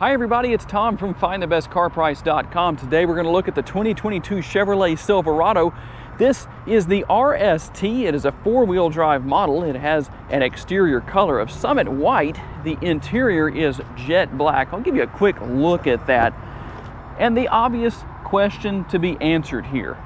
Hi everybody, it's Tom from FindTheBestCarPrice.com. Today we're going to look at the 2022 Chevrolet Silverado. This is the RST. It is a four-wheel drive model. It has an exterior color of Summit White. The interior is jet black. I'll give you a quick look at that. And the obvious question to be answered here,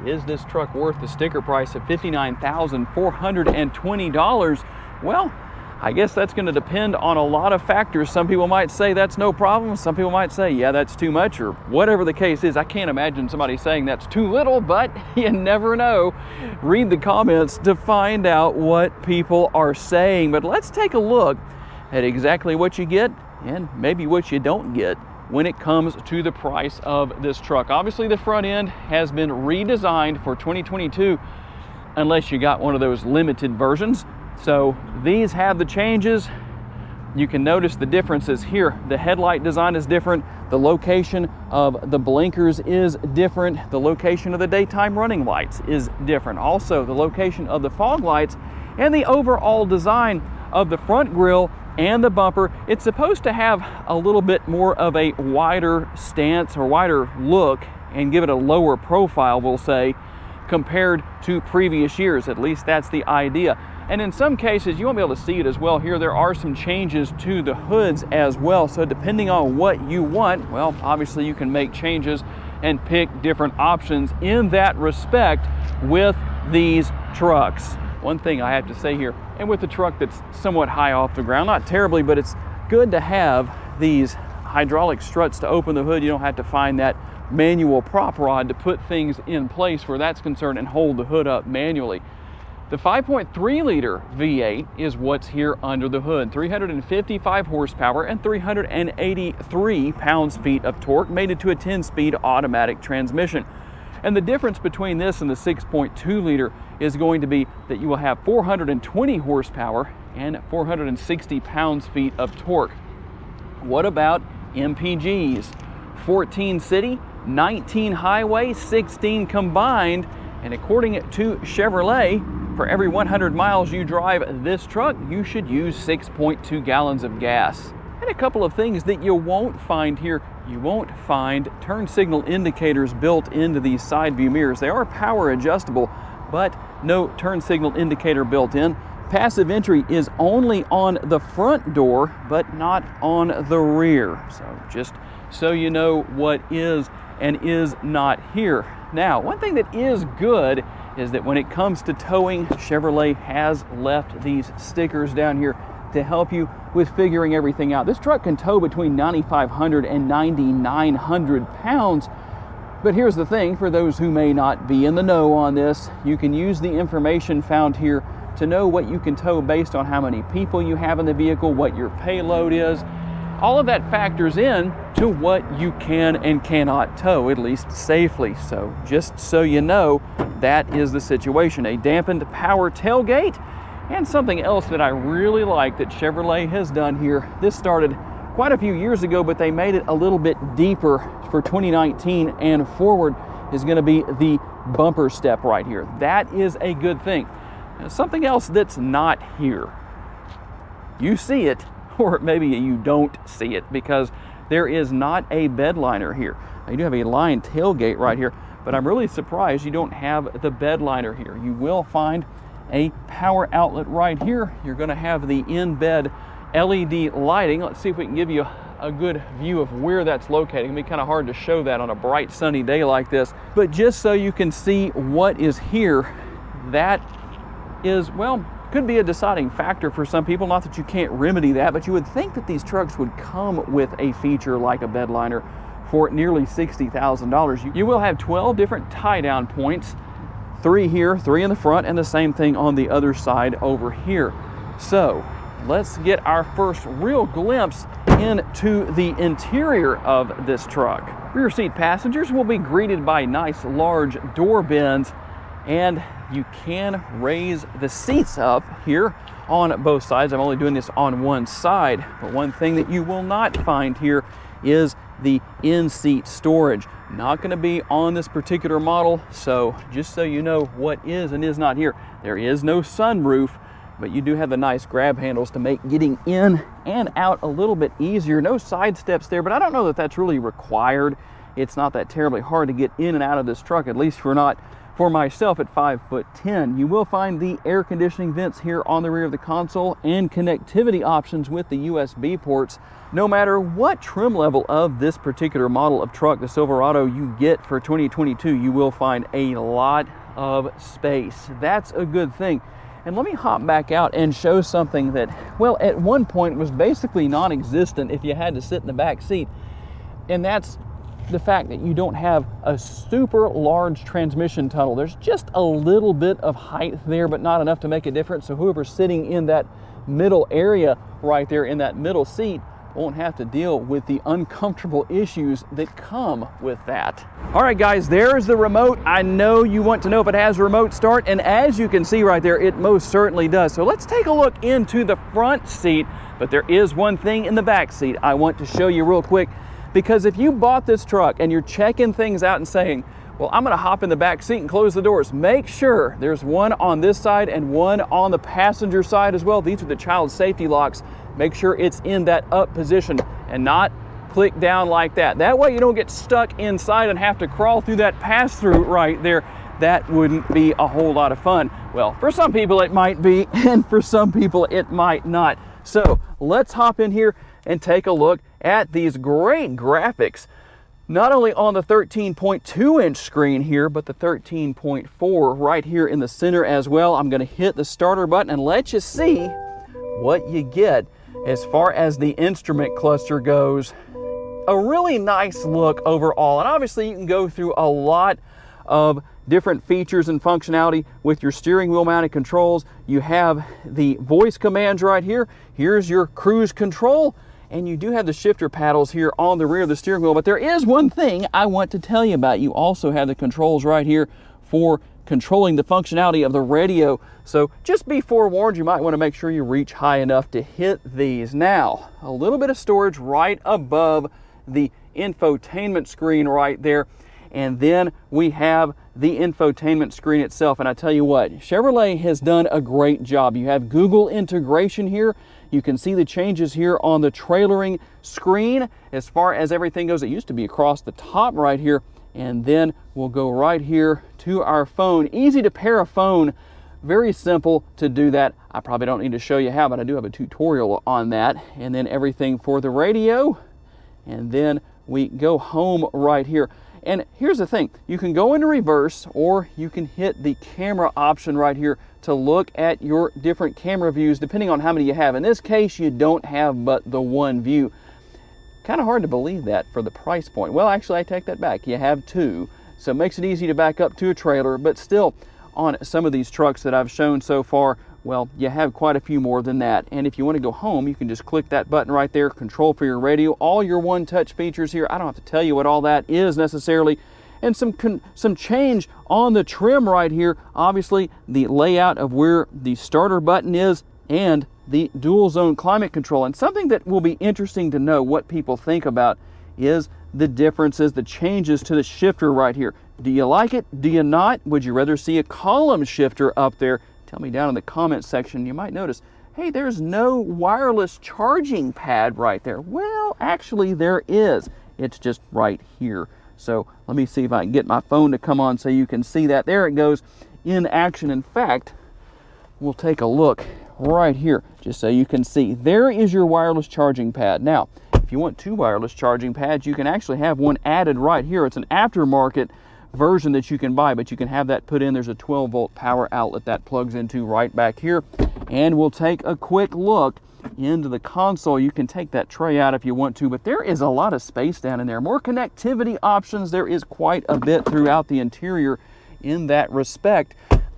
is this truck worth the sticker price of $59,420? Well, I guess that's going to depend on a lot of factors. Some people might say that's no problem. Some people might say, yeah, that's too much, or whatever the case is. I can't imagine somebody saying that's too little, but you never know. Read the comments to find out what people are saying. But let's take a look at exactly what you get and maybe what you don't get when it comes to the price of this truck. Obviously, the front end has been redesigned for 2022, unless you got one of those limited versions. So these have the changes. You can notice the differences here. The headlight design is different. The location of the blinkers is different. The location of the daytime running lights is different. Also, the location of the fog lights and the overall design of the front grille and the bumper. It's supposed to have a little bit more of a wider stance or wider look and give it a lower profile, we'll say, compared to previous years. At least that's the idea. And in some cases, you won't be able to see it as well here. There are some changes to the hoods as well. So depending on what you want, well, obviously you can make changes and pick different options in that respect with these trucks. One thing I have to say here, and with the truck that's somewhat high off the ground, not terribly, but it's good to have these hydraulic struts to open the hood. You don't have to find that manual prop rod to put things in place where that's concerned and hold the hood up manually. The 5.3 liter V8 is what's here under the hood. 355 horsepower and 383 pounds-feet of torque, made it to a 10-speed automatic transmission. And the difference between this and the 6.2 liter is going to be that you will have 420 horsepower and 460 pounds-feet of torque. What about MPGs? 14 city, 19 highway, 16 combined, and according to Chevrolet, for every 100 miles you drive this truck, you should use 6.2 gallons of gas. And a couple of things that you won't find here. You won't find turn signal indicators built into these side view mirrors. They are power adjustable, but no turn signal indicator built in. Passive entry is only on the front door, but not on the rear. So just so you know what is and is not here. Now, one thing that is good is that when it comes to towing, Chevrolet has left these stickers down here to help you with figuring everything out. This truck can tow between 9,500 and 9,900 pounds. But here's the thing, for those who may not be in the know on this, you can use the information found here to know what you can tow based on how many people you have in the vehicle, what your payload is. All of that factors in to what you can and cannot tow, at least safely. So just so you know, that is the situation. A dampened power tailgate, and something else that I really like that Chevrolet has done here. This started quite a few years ago, but they made it a little bit deeper for 2019 and forward, is going to be the bumper step right here. That is a good thing. Now, something else that's not here. You see it, or maybe you don't see it, because there is not a bed liner here. Now, you do have a lined tailgate right here, but I'm really surprised you don't have the bed liner here. You will find a power outlet right here. You're going to have the in-bed LED lighting. Let's see if we can give you a good view of where that's located. It's going to be kind of hard to show that on a bright sunny day like this, but just so you can see what is here, that is, well, could be a deciding factor for some people. Not that you can't remedy that, but you would think that these trucks would come with a feature like a bed liner for nearly $60,000. You will have 12 different tie-down points, 3 here, 3 in the front, and the same thing on the other side over here. So let's get our first real glimpse into the interior of this truck. Rear seat passengers will be greeted by nice large door bins, and you can raise the seats up here on both sides. I'm only doing this on one side, but one thing that you will not find here is the in-seat storage. Not going to be on this particular model, so just so you know what is and is not here. There is no sunroof, but you do have the nice grab handles to make getting in and out a little bit easier. No side steps there, but I don't know that that's really required. It's not that terribly hard to get in and out of this truck, at least for myself at 5'10". You will find the air conditioning vents here on the rear of the console and connectivity options with the USB ports. No matter what trim level of this particular model of truck, the Silverado, you get for 2022, you will find a lot of space. That's a good thing. And let me hop back out and show something that, well, at one point was basically non-existent if you had to sit in the back seat. And that's the fact that you don't have a super large transmission tunnel. There's just a little bit of height there, but not enough to make a difference. So whoever's sitting in that middle area right there in that middle seat won't have to deal with the uncomfortable issues that come with that. All right, guys, there's the remote. I know you want to know if it has remote start, and as you can see right there, it most certainly does. So let's take a look into the front seat, but there is one thing in the back seat I want to show you real quick, because if you bought this truck and you're checking things out and saying, well, I'm gonna hop in the back seat and close the doors, make sure there's one on this side and one on the passenger side as well. These are the child safety locks. Make sure it's in that up position and not click down like that. That way you don't get stuck inside and have to crawl through that pass-through right there. That wouldn't be a whole lot of fun. Well, for some people it might be, and for some people it might not. So let's hop in here and take a look at these great graphics, not only on the 13.2-inch screen here, but the 13.4 right here in the center as well. I'm gonna hit the starter button and let you see what you get as far as the instrument cluster goes. A really nice look overall, and obviously you can go through a lot of different features and functionality with your steering wheel mounted controls. You have the voice commands right here. Here's your cruise control, and you do have the shifter paddles here on the rear of the steering wheel. But there is one thing I want to tell you about. You also have the controls right here for controlling the functionality of the radio. So just be forewarned, you might want to make sure you reach high enough to hit these. Now, a little bit of storage right above the infotainment screen right there. And then we have the infotainment screen itself. And I tell you what, Chevrolet has done a great job. You have Google integration here. You can see the changes here on the trailering screen. As far as everything goes, it used to be across the top right here. And then we'll go right here to our phone. Easy to pair a phone. Very simple to do that. I probably don't need to show you how, but I do have a tutorial on that. And then everything for the radio. And then we go home right here. And here's the thing, you can go into reverse, or you can hit the camera option right here to look at your different camera views depending on how many you have. In this case, you don't have but the one view. Kind of hard to believe that for the price point. Well, actually, I take that back. You have two, so it makes it easy to back up to a trailer, but still, on some of these trucks that I've shown so far, well, you have quite a few more than that. And if you want to go home, you can just click that button right there, control for your radio, all your one-touch features here. I don't have to tell you what all that is necessarily. And some change on the trim right here. Obviously, the layout of where the starter button is and the dual zone climate control. And something that will be interesting to know what people think about is the differences, the changes to the shifter right here. Do you like it? Do you not? Would you rather see a column shifter up there? Tell me down in the comments section. You might notice, hey, there's no wireless charging pad right there. Well, actually there is. It's just right here. So let me see if I can get my phone to come on so you can see that. There it goes in action. In fact, we'll take a look right here just so you can see. There is your wireless charging pad. Now, if you want two wireless charging pads, you can actually have one added right here. It's an aftermarket version that you can buy, but you can have that put in. There's a 12-volt power outlet that plugs into right back here. And we'll take a quick look into the console. You can take that tray out if you want to, but there is a lot of space down in there. More connectivity options. There is quite a bit throughout the interior in that respect.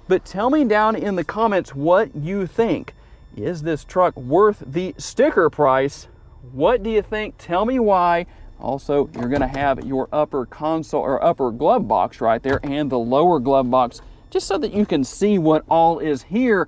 But tell me down in the comments what you think. Is this truck worth the sticker price? What do you think? Tell me why. Also, you're going to have your upper console or upper glove box right there and the lower glove box, just so that you can see what all is here.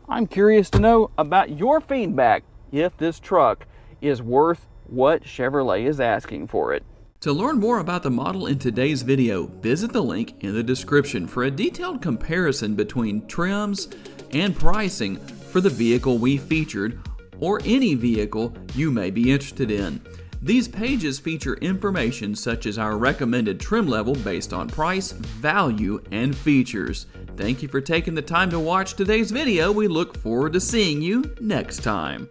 I'm curious to know about your feedback if this truck is worth what Chevrolet is asking for it. To learn more about the model in today's video, visit the link in the description for a detailed comparison between trims and pricing for the vehicle we featured or any vehicle you may be interested in. These pages feature information such as our recommended trim level based on price, value, and features. Thank you for taking the time to watch today's video. We look forward to seeing you next time.